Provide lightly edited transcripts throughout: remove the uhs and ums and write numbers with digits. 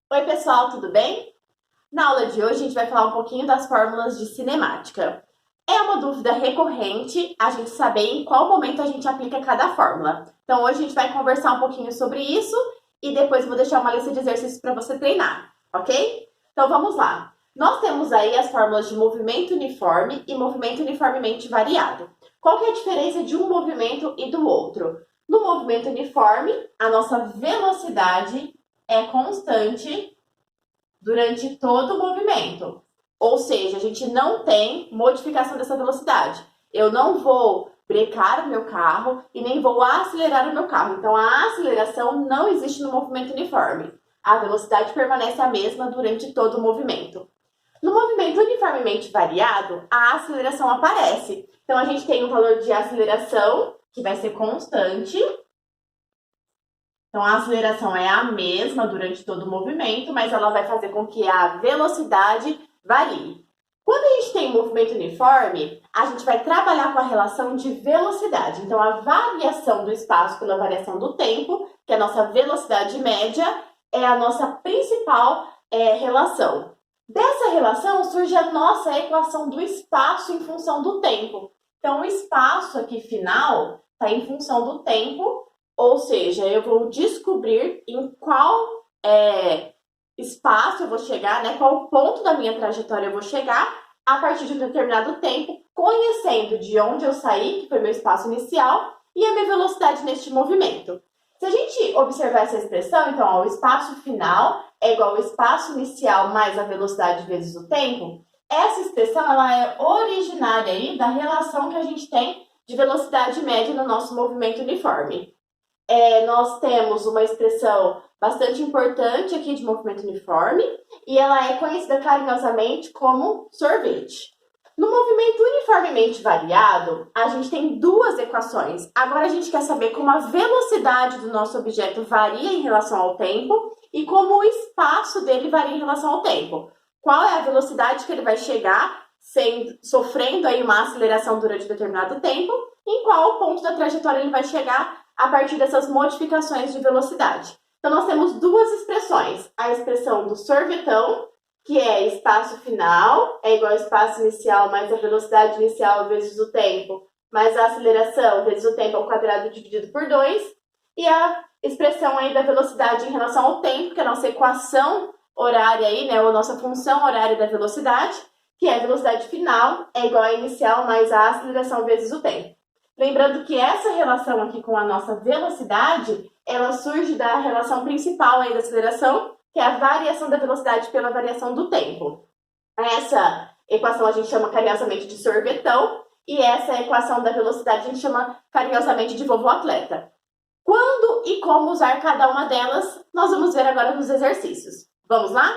Oi, pessoal, tudo bem? Na aula de hoje, a gente vai falar um pouquinho das fórmulas de cinemática. É uma dúvida recorrente a gente saber em qual momento a gente aplica cada fórmula. Então, hoje a gente vai conversar um pouquinho sobre isso e depois eu vou deixar uma lista de exercícios para você treinar, ok? Então, vamos lá. Nós temos aí as fórmulas de movimento uniforme e movimento uniformemente variado. Qual que é a diferença de um movimento e do outro? No movimento uniforme, a nossa velocidade é constante durante todo o movimento. Ou seja, a gente não tem modificação dessa velocidade. Eu não vou brecar o meu carro e nem vou acelerar o meu carro. Então, a aceleração não existe no movimento uniforme. A velocidade permanece a mesma durante todo o movimento. No movimento uniformemente variado, a aceleração aparece. Então, a gente tem um valor de aceleração que vai ser constante. Então, a aceleração é a mesma durante todo o movimento, mas ela vai fazer com que a velocidade varie. Quando a gente tem um movimento uniforme, a gente vai trabalhar com a relação de velocidade. Então, a variação do espaço pela variação do tempo, que é a nossa velocidade média, é a nossa principal relação. Dessa relação surge a nossa equação do espaço em função do tempo. Então, o espaço aqui final está em função do tempo, ou seja, eu vou descobrir em qual espaço eu vou chegar, né? Qual ponto da minha trajetória eu vou chegar a partir de um determinado tempo, conhecendo de onde eu saí, que foi meu espaço inicial, e a minha velocidade neste movimento. Se a gente observar essa expressão, então, ó, o espaço final é igual ao espaço inicial mais a velocidade vezes o tempo, essa expressão ela é originária aí da relação que a gente tem de velocidade média no nosso movimento uniforme. Nós temos uma expressão bastante importante aqui de movimento uniforme e ela é conhecida carinhosamente como sorvete. No movimento uniformemente variado, a gente tem duas equações. Agora a gente quer saber como a velocidade do nosso objeto varia em relação ao tempo e como o espaço dele varia em relação ao tempo. Qual é a velocidade que ele vai chegar sofrendo aí uma aceleração durante um determinado tempo, em qual ponto da trajetória ele vai chegar a partir dessas modificações de velocidade. Então, nós temos duas expressões. A expressão do sorvetão, que é espaço final, é igual ao espaço inicial mais a velocidade inicial vezes o tempo, mais a aceleração vezes o tempo ao quadrado dividido por 2. E a expressão aí da velocidade em relação ao tempo, que é a nossa equação horária aí, né, ou a nossa função horária da velocidade, que é a velocidade final, é igual a inicial mais a aceleração vezes o tempo. Lembrando que essa relação aqui com a nossa velocidade, ela surge da relação principal aí da aceleração, que é a variação da velocidade pela variação do tempo. Essa equação a gente chama carinhosamente de sorvetão, e essa equação da velocidade a gente chama carinhosamente de vovô atleta. Quando e como usar cada uma delas, nós vamos ver agora nos exercícios. Vamos lá?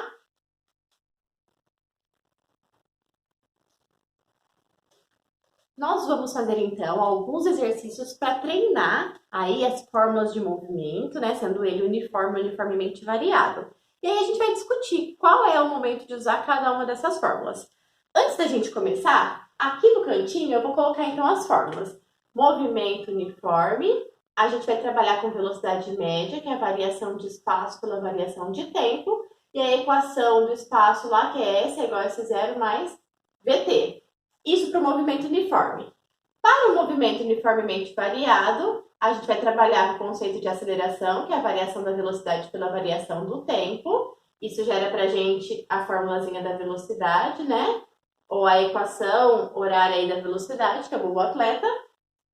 Nós vamos fazer então alguns exercícios para treinar aí as fórmulas de movimento, né, sendo ele uniforme, uniformemente variado. E aí a gente vai discutir qual é o momento de usar cada uma dessas fórmulas. Antes da gente começar, aqui no cantinho eu vou colocar então as fórmulas. Movimento uniforme, a gente vai trabalhar com velocidade média, que é a variação de espaço pela variação de tempo, e a equação do espaço lá, que é S é igual a S0 mais VT. Isso para o movimento uniforme. Para o movimento uniformemente variado, a gente vai trabalhar com o conceito de aceleração, que é a variação da velocidade pela variação do tempo. Isso gera para a gente a formulazinha da velocidade, né? Ou a equação horária aí da velocidade, que é o vovô atleta.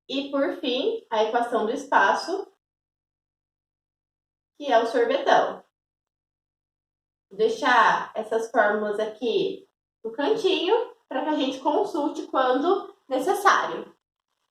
E, por fim, a equação do espaço, que é o sorvetão. Vou deixar essas fórmulas aqui no cantinho para que a gente consulte quando necessário.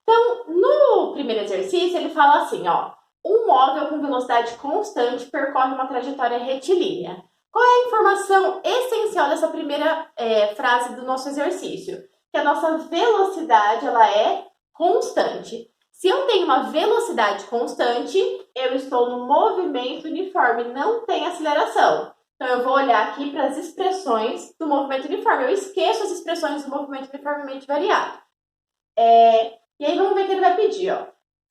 Então, no primeiro exercício, ele fala assim, ó, um móvel com velocidade constante percorre uma trajetória retilínea. Qual é a informação essencial dessa primeira frase do nosso exercício? Que a nossa velocidade, ela é constante. Se eu tenho uma velocidade constante, eu estou no movimento uniforme, não tem aceleração. Então, eu vou olhar aqui para as expressões do movimento uniforme. Eu esqueço as expressões do movimento uniformemente variado. E aí, vamos ver o que ele vai pedir, ó.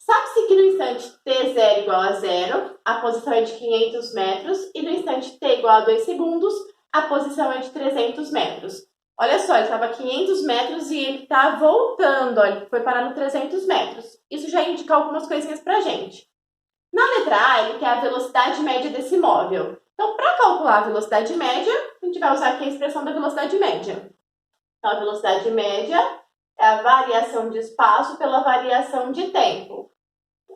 Sabe-se que no instante t0 igual a 0, a posição é de 500 metros, e no instante t igual a 2 segundos, a posição é de 300 metros. Olha só, ele estava a 500 metros e ele está voltando, olha, ele foi parar no 300 metros. Isso já indica algumas coisinhas pra gente. Na letra A, ele quer a velocidade média desse móvel. Então, para calcular a velocidade média, a gente vai usar aqui a expressão da velocidade média. Então, a velocidade média é a variação de espaço pela variação de tempo.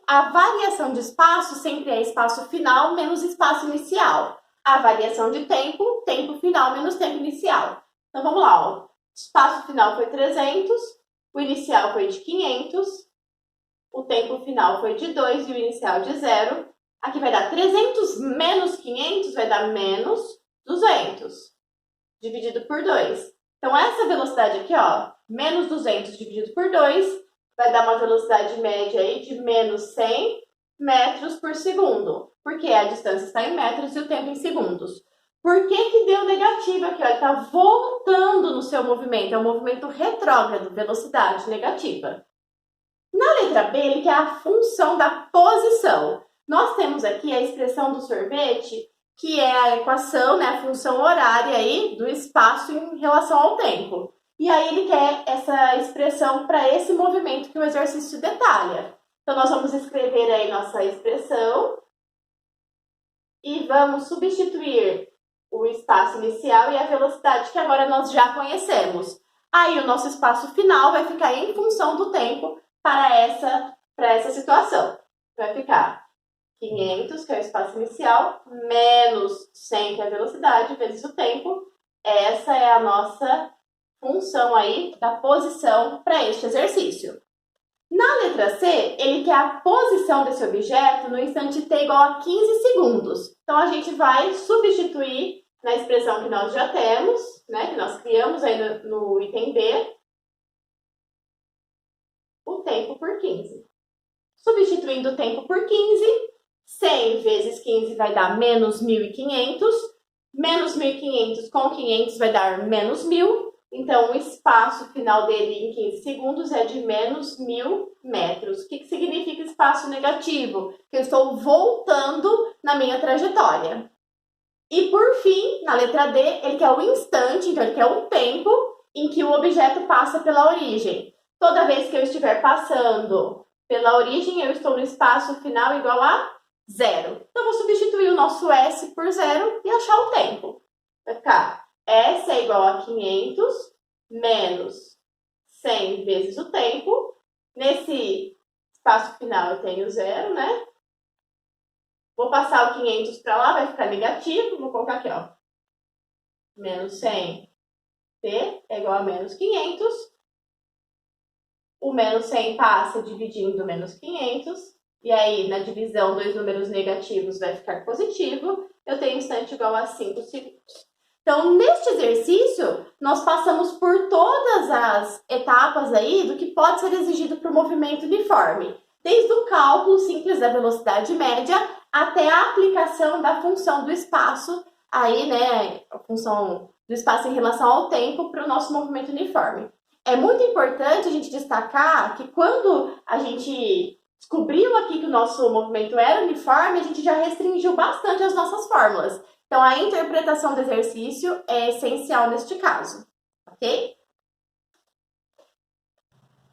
A variação de espaço sempre é espaço final menos espaço inicial. A variação de tempo, tempo final menos tempo inicial. Então, vamos lá. Ó. O espaço final foi 300, o inicial foi de 500, o tempo final foi de 2 e o inicial de 0. Aqui vai dar 300 menos 500, vai dar menos 200, dividido por 2. Então, essa velocidade aqui, ó, menos 200 dividido por 2, vai dar uma velocidade média aí de menos 100 metros por segundo, porque a distância está em metros e o tempo em segundos. Por que deu negativo aqui? Ó? Ele está voltando no seu movimento, é um movimento retrógrado, velocidade negativa. Na letra B, ele quer a função da posição. Nós temos aqui a expressão do sorvete, que é a equação, né, a função horária aí do espaço em relação ao tempo. E aí ele quer essa expressão para esse movimento que o exercício detalha. Então, nós vamos escrever aí nossa expressão e vamos substituir o espaço inicial e a velocidade que agora nós já conhecemos. Aí o nosso espaço final vai ficar em função do tempo para essa situação. Vai ficar 500, que é o espaço inicial, menos 100, que é a velocidade, vezes o tempo. Essa é a nossa função aí da posição para este exercício. Na letra C, ele quer a posição desse objeto no instante t igual a 15 segundos. Então, a gente vai substituir na expressão que nós já temos, né, que nós criamos aí no item B, o tempo por 15. Substituindo o tempo por 15, 100 vezes 15 vai dar menos 1.500. Menos 1.500 com 500 vai dar menos 1.000. Então, o espaço final dele em 15 segundos é de menos 1.000 metros. O que significa espaço negativo? Que eu estou voltando na minha trajetória. E, por fim, na letra D, ele quer o instante, então ele quer o tempo em que o objeto passa pela origem. Toda vez que eu estiver passando pela origem, eu estou no espaço final igual a 0. Então, eu vou substituir o nosso S por 0 e achar o tempo. Vai ficar S é igual a 500 menos 100 vezes o tempo. Nesse espaço final eu tenho 0, né? Vou passar o 500 para lá, vai ficar negativo. Vou colocar aqui, ó. Menos 100 T é igual a menos 500. O menos 100 passa dividindo menos 500. E aí, na divisão, dois números negativos vai ficar positivo. Eu tenho instante igual a 5 segundos. Então, neste exercício, nós passamos por todas as etapas aí do que pode ser exigido para o movimento uniforme. Desde o cálculo simples da velocidade média até a aplicação da função do espaço, aí, né, a função do espaço em relação ao tempo para o nosso movimento uniforme. É muito importante a gente destacar que quando a gente descobriu aqui que o nosso movimento era uniforme, a gente já restringiu bastante as nossas fórmulas. Então, a interpretação do exercício é essencial neste caso, ok?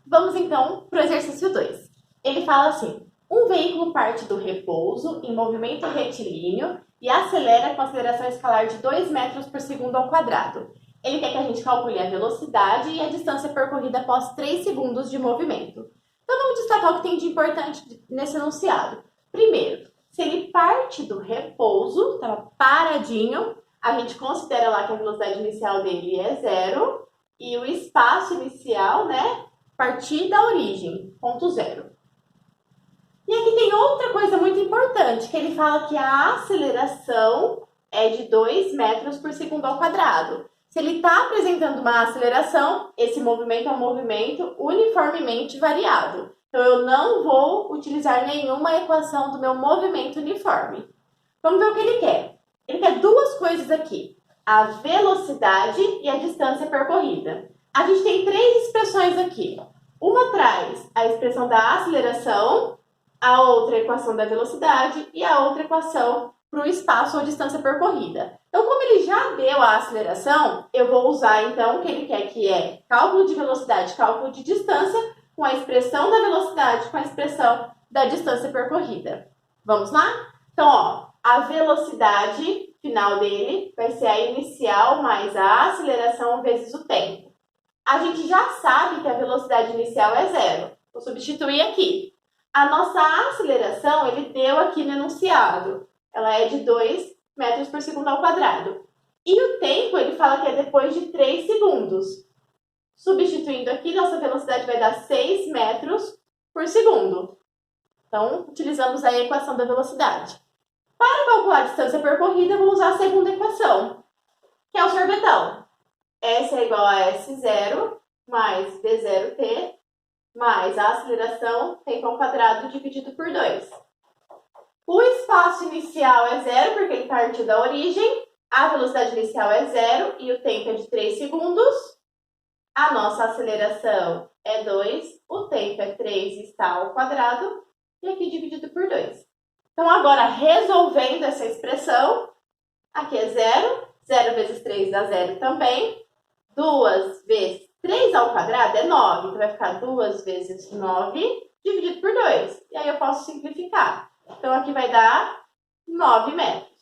Vamos, então, para o exercício 2. Ele fala assim: um veículo parte do repouso em movimento retilíneo e acelera com aceleração escalar de 2 metros por segundo ao quadrado. Ele quer que a gente calcule a velocidade e a distância percorrida após 3 segundos de movimento. Então, vamos destacar o que tem de importante nesse enunciado. Primeiro, se ele parte do repouso, estava paradinho, a gente considera lá que a velocidade inicial dele é 0 e o espaço inicial, né, partir da origem, ponto 0. E aqui tem outra coisa muito importante, que ele fala que a aceleração é de 2 metros por segundo ao quadrado. Se ele está apresentando uma aceleração, esse movimento é um movimento uniformemente variado. Então, eu não vou utilizar nenhuma equação do meu movimento uniforme. Vamos ver o que ele quer. Ele quer duas coisas aqui: a velocidade e a distância percorrida. A gente tem três expressões aqui. Uma traz a expressão da aceleração a outra equação da velocidade e a outra equação para o espaço ou distância percorrida. Então, como ele já deu a aceleração, eu vou usar, então, o que ele quer, que é cálculo de velocidade, cálculo de distância, com a expressão da velocidade, com a expressão da distância percorrida. Vamos lá? Então, ó, a velocidade final dele vai ser a inicial mais a aceleração vezes o tempo. A gente já sabe que a velocidade inicial é zero. Vou substituir aqui. A nossa aceleração, ele deu aqui no enunciado. Ela é de 2 metros por segundo ao quadrado. E o tempo, ele fala que é depois de 3 segundos. Substituindo aqui, nossa velocidade vai dar 6 metros por segundo. Então, utilizamos aí a equação da velocidade. Para calcular a distância percorrida, eu vou usar a segunda equação, que é o sorvetão. S é igual a S0 mais V0t mais a aceleração, tempo ao quadrado dividido por 2. O espaço inicial é zero, porque ele partiu da origem. A velocidade inicial é zero e o tempo é de 3 segundos. A nossa aceleração é 2, o tempo é 3 está ao quadrado e aqui dividido por 2. Então, agora, resolvendo essa expressão, aqui é 0, 0 vezes 3 dá 0 também. 2 vezes 3 ao quadrado é 9, então vai ficar 2 vezes 9 dividido por 2. E aí eu posso simplificar. Então, aqui vai dar 9 metros.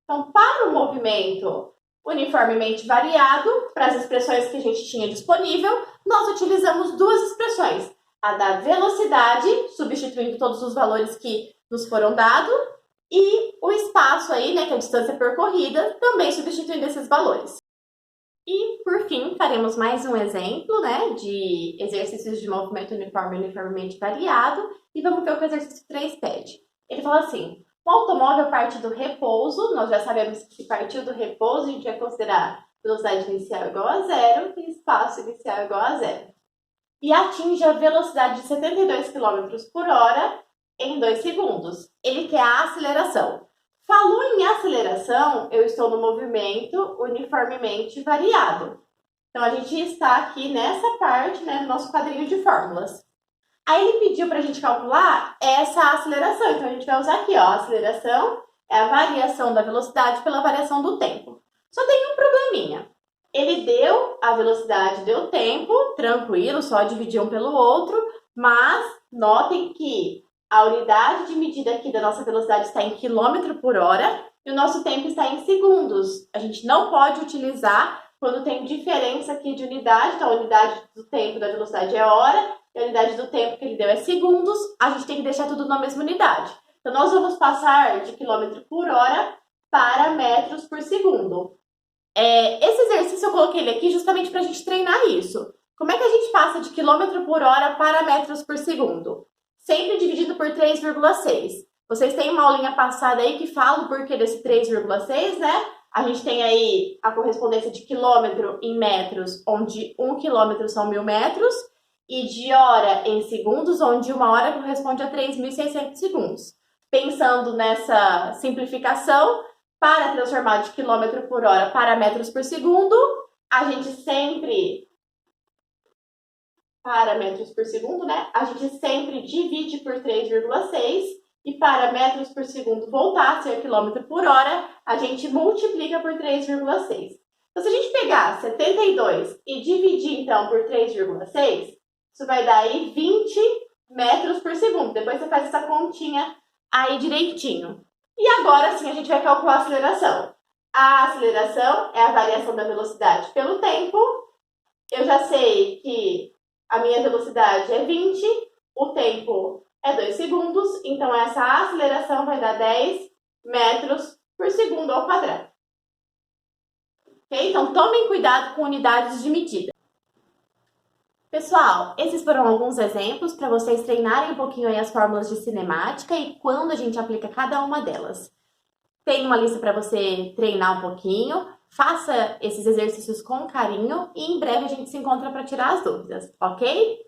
Então, para o movimento uniformemente variado, para as expressões que a gente tinha disponível, nós utilizamos duas expressões. A da velocidade, substituindo todos os valores que nos foram dados, e o espaço aí, né, que é a distância percorrida, também substituindo esses valores. E, por fim, faremos mais um exemplo, né, de exercícios de movimento uniforme uniformemente variado, e vamos ver o que o exercício 3 pede. Ele fala assim: o automóvel parte do repouso, nós já sabemos que se partiu do repouso, a gente vai considerar velocidade inicial igual a zero e espaço inicial igual a zero. E atinge a velocidade de 72 km por hora em 2 segundos. Ele quer a aceleração. Falou em aceleração, eu estou no movimento uniformemente variado. Então, a gente está aqui nessa parte, né, do nosso quadrinho de fórmulas. Aí ele pediu para a gente calcular essa aceleração. Então, a gente vai usar aqui, ó, a aceleração é a variação da velocidade pela variação do tempo. Só tem um probleminha. Ele deu a velocidade, deu o tempo, tranquilo, só dividir um pelo outro, mas notem que a unidade de medida aqui da nossa velocidade está em quilômetro por hora e o nosso tempo está em segundos. A gente não pode utilizar quando tem diferença aqui de unidade, então a unidade do tempo da velocidade é hora e a unidade do tempo que ele deu é segundos, a gente tem que deixar tudo na mesma unidade. Então, nós vamos passar de quilômetro por hora para metros por segundo. Esse exercício eu coloquei ele aqui justamente para a gente treinar isso. Como é que a gente passa de quilômetro por hora para metros por segundo? Sempre dividido por 3,6. Vocês têm uma aulinha passada aí que fala o porquê desse 3,6, né? A gente tem aí a correspondência de quilômetro em metros, onde 1 quilômetro são 1.000 metros, e de hora em segundos, onde 1 hora corresponde a 3.600 segundos. Pensando nessa simplificação, para transformar de quilômetro por hora para metros por segundo, a gente sempre... Para metros por segundo, né? A gente sempre divide por 3,6 e para metros por segundo voltar a ser quilômetro por hora, a gente multiplica por 3,6. Então, se a gente pegar 72 e dividir, então, por 3,6, isso vai dar aí 20 metros por segundo. Depois você faz essa continha aí direitinho. E agora sim a gente vai calcular a aceleração. A aceleração é a variação da velocidade pelo tempo. Eu já sei que a minha velocidade é 20, o tempo é 2 segundos, então essa aceleração vai dar 10 metros por segundo ao quadrado. Ok? Então, tomem cuidado com unidades de medida. Pessoal, esses foram alguns exemplos para vocês treinarem um pouquinho aí as fórmulas de cinemática e quando a gente aplica cada uma delas. Tem uma lista para você treinar um pouquinho. Faça esses exercícios com carinho e em breve a gente se encontra para tirar as dúvidas, ok?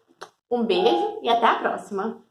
Um beijo e até a próxima!